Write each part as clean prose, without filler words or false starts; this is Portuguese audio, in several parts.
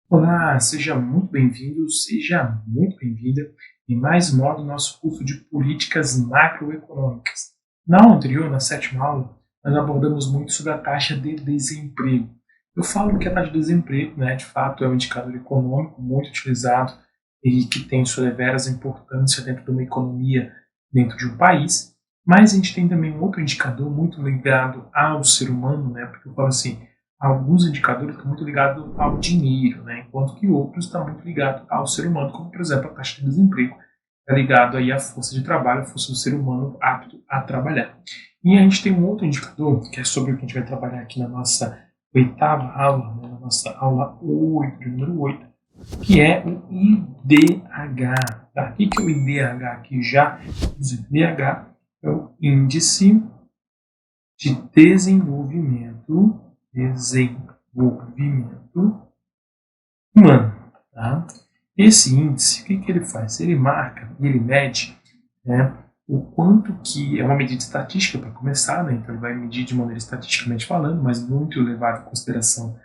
Olá, seja muito bem-vindo, seja muito bem-vinda em mais uma aula do nosso curso de Políticas Macroeconômicas. Na aula anterior, na sétima aula, nós abordamos muito sobre a taxa de desemprego. Eu falo que a taxa de desemprego, de fato, é um indicador econômico muito utilizado e que tem sua deveras importância dentro de uma economia, dentro de um país, mas a gente tem também um outro indicador muito ligado ao ser humano, porque eu falo assim, alguns indicadores estão muito ligados ao dinheiro, enquanto que outros estão muito ligados ao ser humano, como por exemplo a taxa de desemprego, é ligado aí à força de trabalho, à força do ser humano apto a trabalhar. E a gente tem um outro indicador, que é sobre o que a gente vai trabalhar aqui na nossa oitava aula, na nossa aula 8, de número 8, que é o IDH. Tá? O que é o IDH aqui já? O IDH é o Índice de Desenvolvimento Humano. Tá? Esse índice, o que ele faz? Ele marca, ele mede o quanto que é uma medida estatística para começar, então ele vai medir de maneira estatisticamente falando, mas muito levado em consideração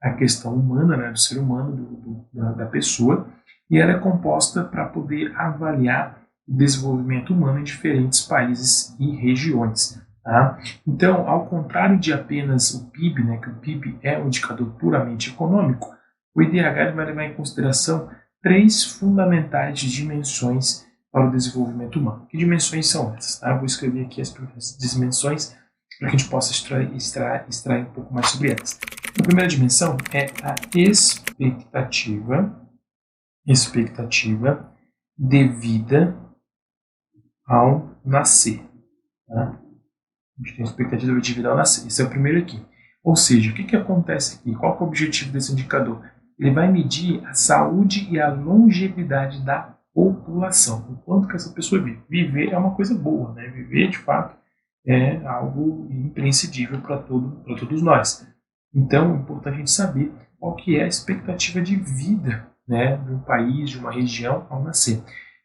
a questão humana, do ser humano, da pessoa, e ela é composta para poder avaliar o desenvolvimento humano em diferentes países e regiões. Tá? Então, ao contrário de apenas o PIB, que o PIB é um indicador puramente econômico, o IDH vai levar em consideração três fundamentais dimensões para o desenvolvimento humano. Que dimensões são essas? Tá? Vou escrever aqui as dimensões para que a gente possa extrair um pouco mais sobre elas. A primeira dimensão é a expectativa de vida ao nascer. Tá? A gente tem a expectativa de vida ao nascer. Esse é o primeiro aqui. Ou seja, o que acontece aqui? Qual é o objetivo desse indicador? Ele vai medir a saúde e a longevidade da população. O quanto que essa pessoa vive. Viver é uma coisa boa, Viver, de fato, é algo imprescindível para todos nós. Então, é importante a gente saber qual que é a expectativa de vida, de um país, de uma região ao nascer.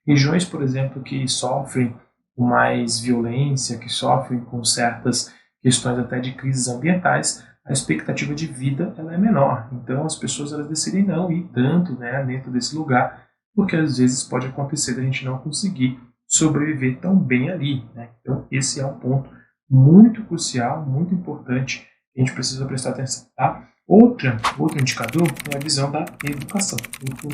Regiões, por exemplo, que sofrem com mais violência, que sofrem com certas questões até de crises ambientais, a expectativa de vida ela é menor. Então, as pessoas elas decidem não ir tanto dentro desse lugar, porque às vezes pode acontecer da gente não conseguir sobreviver tão bem ali. Então, esse é um ponto muito crucial, muito importante, que a gente precisa prestar atenção. Tá? Outro indicador é a visão da educação, outro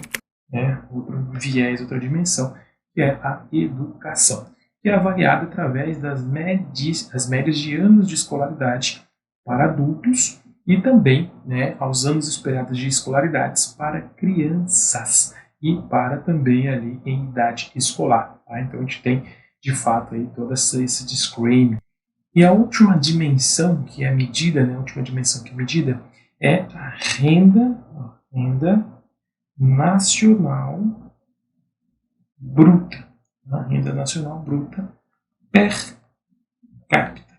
viés, outra dimensão, que é a educação, que é avaliada através das médias de anos de escolaridade para adultos e também aos anos esperados de escolaridades para crianças e para também ali em idade escolar. Tá? Então a gente tem de fato aí todo esse disclaimer. E a última dimensão que é medida, é a renda nacional bruta. A renda nacional bruta per capita.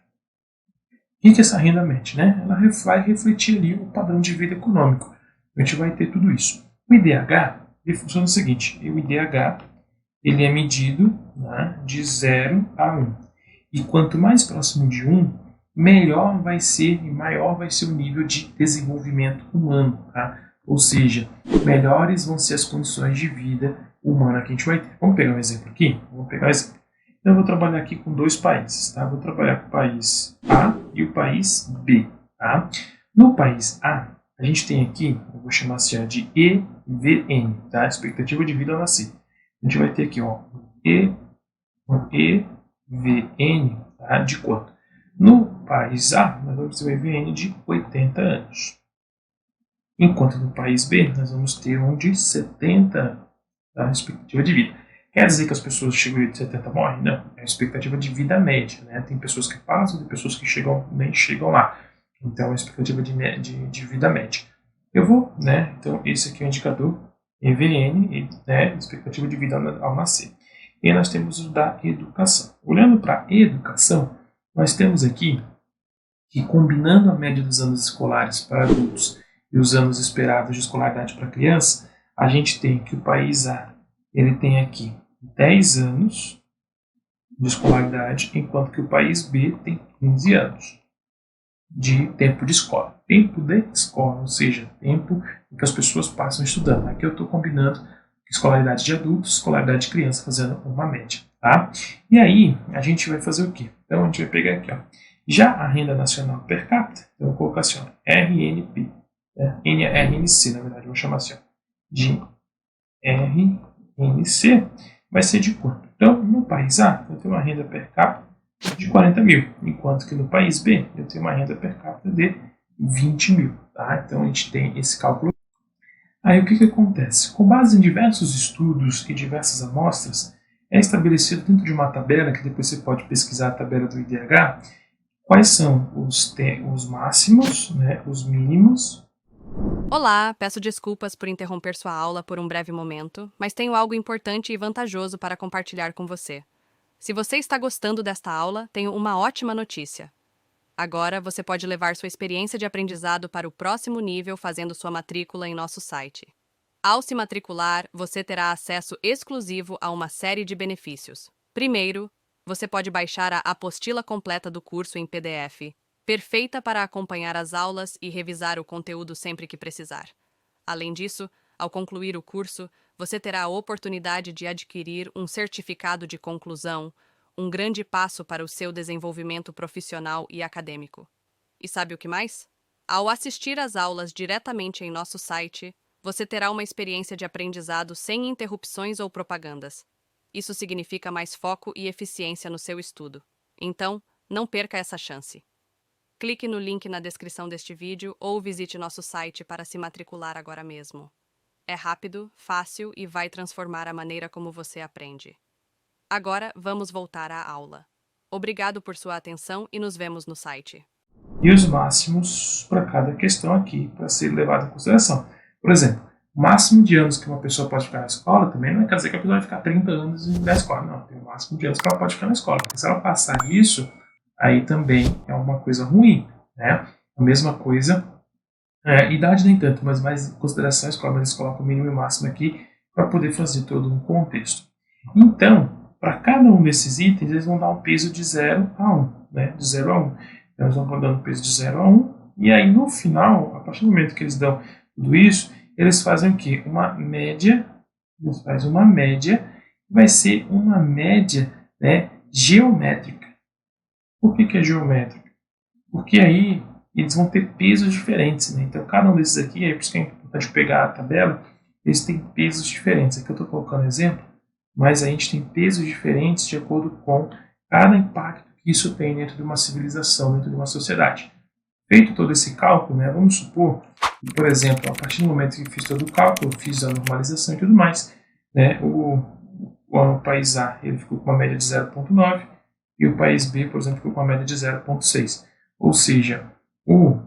O que essa renda mede? Ela vai refletir ali o padrão de vida econômico. A gente vai ter tudo isso. O IDH ele funciona o seguinte: o IDH ele é medido de 0 a 1. E quanto mais próximo de 1, melhor vai ser e maior vai ser o nível de desenvolvimento humano. Tá? Ou seja, melhores vão ser as condições de vida humana que a gente vai ter. Vamos pegar um exemplo aqui? Então, eu vou trabalhar aqui com dois países. Tá? Vou trabalhar com o país A e o país B. Tá? No país A, a gente tem aqui, eu vou chamar assim de EVN, tá? Expectativa de vida ao nascer. A gente vai ter aqui EVN tá? De quanto? No país A, nós vamos ter um EVN de 80 anos. Enquanto no país B, nós vamos ter um de 70 anos, tá? Expectativa de vida. Quer dizer que as pessoas que chegam de 70 morrem? Não. É a expectativa de vida média. Tem pessoas que passam, tem pessoas que nem chegam lá. Então, é a expectativa de vida média. Eu vou, então, esse aqui é o indicador EVN, expectativa de vida ao nascer. E aí nós temos o da educação. Olhando para a educação, nós temos aqui que, combinando a média dos anos escolares para adultos e os anos esperados de escolaridade para criança, a gente tem que o país A ele tem aqui 10 anos de escolaridade, enquanto que o país B tem 15 anos de tempo de escola. Tempo de escola, ou seja, tempo o que as pessoas passam estudando. Aqui eu estou combinando escolaridade de adultos, escolaridade de criança, fazendo uma média. Tá? E aí, a gente vai fazer o quê? Então, a gente vai pegar aqui, ó. Já a renda nacional per capita, então eu vou colocar assim, ó, RNP, RNC, na verdade, eu vou chamar assim, ó, de RNC, vai ser de quanto? Então, no país A, eu tenho uma renda per capita de 40 mil, enquanto que no país B, eu tenho uma renda per capita de 20 mil. Tá? Então, a gente tem esse cálculo. Aí, o que acontece? Com base em diversos estudos e diversas amostras, é estabelecido dentro de uma tabela, que depois você pode pesquisar a tabela do IDH, quais são os máximos, né, os mínimos. Olá, peço desculpas por interromper sua aula por um breve momento, mas tenho algo importante e vantajoso para compartilhar com você. Se você está gostando desta aula, tenho uma ótima notícia. Agora você pode levar sua experiência de aprendizado para o próximo nível fazendo sua matrícula em nosso site. Ao se matricular, você terá acesso exclusivo a uma série de benefícios. Primeiro, você pode baixar a apostila completa do curso em PDF, perfeita para acompanhar as aulas e revisar o conteúdo sempre que precisar. Além disso, ao concluir o curso, você terá a oportunidade de adquirir um certificado de conclusão, um grande passo para o seu desenvolvimento profissional e acadêmico. E sabe o que mais? Ao assistir às aulas diretamente em nosso site, você terá uma experiência de aprendizado sem interrupções ou propagandas. Isso significa mais foco e eficiência no seu estudo. Então, não perca essa chance. Clique no link na descrição deste vídeo ou visite nosso site para se matricular agora mesmo. É rápido, fácil e vai transformar a maneira como você aprende. Agora, vamos voltar à aula. Obrigado por sua atenção e nos vemos no site. E os máximos para cada questão aqui, para ser levado em consideração. Por exemplo, o máximo de anos que uma pessoa pode ficar na escola também não quer dizer que a pessoa vai ficar 30 anos na escola. Não, tem o máximo de anos que ela pode ficar na escola. Porque se ela passar disso, aí também é uma coisa ruim. Né? A mesma coisa, idade nem tanto, mas mais em consideração a escola, mas eles colocam o mínimo e máximo aqui para poder fazer todo um contexto. Então, para cada um desses itens, eles vão dar um peso de 0 a 1. Né? De 0 a 1. Então, eles vão dando peso de 0 a 1. E aí, no final, a partir do momento que eles dão tudo isso, eles fazem o quê? Uma média. Eles fazem uma média. Vai ser uma média, né, geométrica. Por que é geométrica? Porque aí eles vão ter pesos diferentes. Né? Então, cada um desses aqui, é por isso que é importante pegar a tabela, eles têm pesos diferentes. Aqui eu estou colocando exemplo, mas a gente tem pesos diferentes de acordo com cada impacto que isso tem dentro de uma civilização, dentro de uma sociedade. Feito todo esse cálculo, né, vamos supor que, por exemplo, a partir do momento que fiz todo o cálculo, fiz a normalização e tudo mais, né, o país A ele ficou com uma média de 0,9 e o país B, por exemplo, ficou com uma média de 0,6. Ou seja, o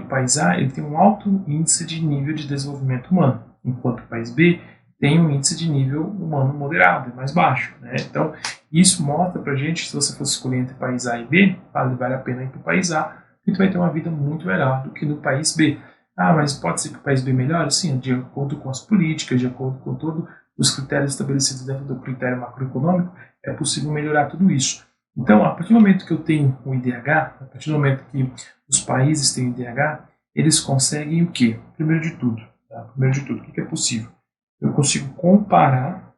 país A ele tem um alto índice de nível de desenvolvimento humano, enquanto o país B tem um índice de nível humano moderado, mais baixo. Né? Então, isso mostra pra gente que se você fosse escolher entre país A e B, vale a pena ir para o país A, porque tu vai ter uma vida muito melhor do que no país B. Ah, mas pode ser que o país B melhore? Sim, de acordo com as políticas, de acordo com todos os critérios estabelecidos dentro do critério macroeconômico, é possível melhorar tudo isso. Então, a partir do momento que eu tenho o IDH, a partir do momento que os países têm o IDH, eles conseguem o quê? Primeiro de tudo, o que é possível? Eu consigo comparar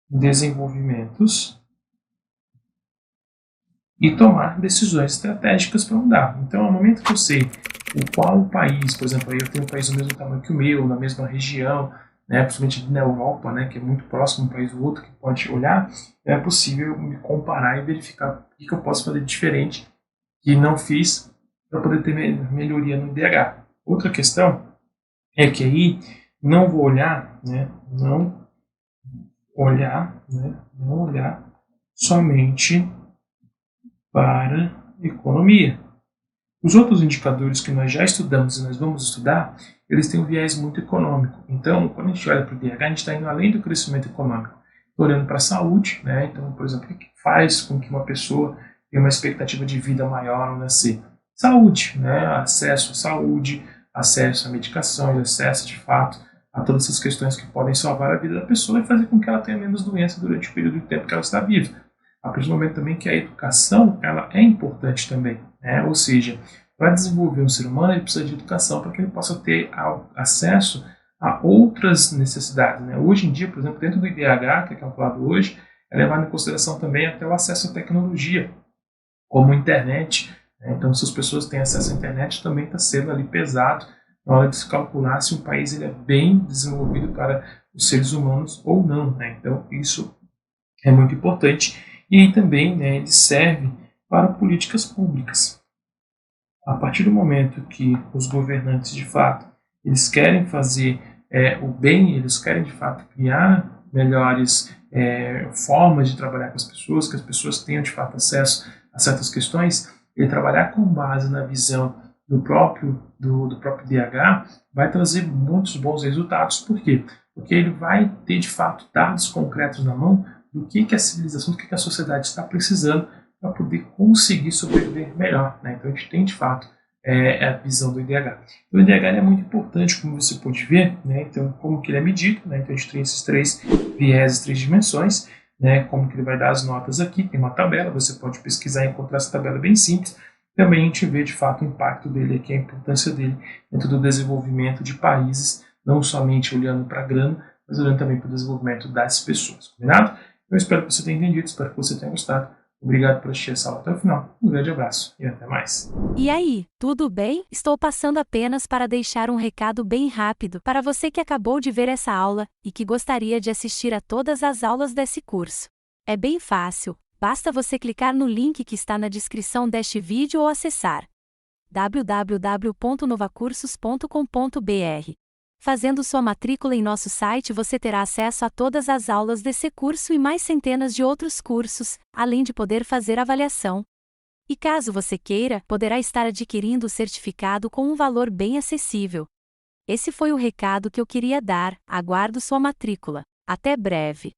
desenvolvimentos e tomar decisões estratégicas para mudar. Então, no momento que eu sei o qual país, por exemplo, aí eu tenho um país do mesmo tamanho que o meu, na mesma região, né, principalmente na Europa, né, que é muito próximo um país do outro, que pode olhar, é possível me comparar e verificar o que eu posso fazer diferente que não fiz para poder ter melhoria no IDH. Outra questão é que aí não vou olhar, né, não olhar somente para economia. Os outros indicadores que nós já estudamos e nós vamos estudar, eles têm um viés muito econômico. Então, quando a gente olha para o IDH, a gente está indo além do crescimento econômico. Estou olhando para a saúde, né? Então, por exemplo, o que faz com que uma pessoa tenha uma expectativa de vida maior ao nascer? Saúde, né? Acesso à saúde, acesso a medicações, acesso, de fato, a todas essas questões que podem salvar a vida da pessoa e fazer com que ela tenha menos doença durante o período de tempo que ela está viva. A partir do momento também que a educação ela é importante também, né? Ou seja, para desenvolver um ser humano, ele precisa de educação para que ele possa ter acesso a outras necessidades, né? Hoje em dia, por exemplo, dentro do IDH, que é calculado hoje, é levado em consideração também até o acesso à tecnologia, como a internet, né? Então, se as pessoas têm acesso à internet, também está sendo ali pesado na hora de se calcular se um país ele é bem desenvolvido para os seres humanos ou não, né? Então, isso é muito importante. E aí também, né, ele serve para políticas públicas. A partir do momento que os governantes, de fato, eles querem fazer o bem, eles querem, de fato, criar melhores formas de trabalhar com as pessoas, que as pessoas tenham, de fato, acesso a certas questões, ele trabalhar com base na visão do próprio DH vai trazer muitos bons resultados. Por quê? Porque ele vai ter, de fato, dados concretos na mão do que a civilização, do que a sociedade está precisando para poder conseguir sobreviver melhor, né? Então a gente tem, de fato, a visão do IDH. O IDH é muito importante, como você pode ver, né? Então, como que ele é medido, né? Então a gente tem esses 3 viés, 3 dimensões, né? Como que ele vai dar as notas aqui, tem uma tabela, você pode pesquisar e encontrar essa tabela bem simples. Também a gente vê, de fato, o impacto dele aqui, a importância dele dentro do desenvolvimento de países, não somente olhando para a grana, mas olhando também para o desenvolvimento das pessoas, combinado? Eu espero que você tenha entendido, espero que você tenha gostado. Obrigado por assistir essa aula até o final. Um grande abraço e até mais. E aí, tudo bem? Estou passando apenas para deixar um recado bem rápido para você que acabou de ver essa aula e que gostaria de assistir a todas as aulas desse curso. É bem fácil, basta você clicar no link que está na descrição deste vídeo ou acessar www.novacursos.com.br. Fazendo sua matrícula em nosso site, você terá acesso a todas as aulas desse curso e mais centenas de outros cursos, além de poder fazer avaliação. E caso você queira, poderá estar adquirindo o certificado com um valor bem acessível. Esse foi o recado que eu queria dar, aguardo sua matrícula. Até breve!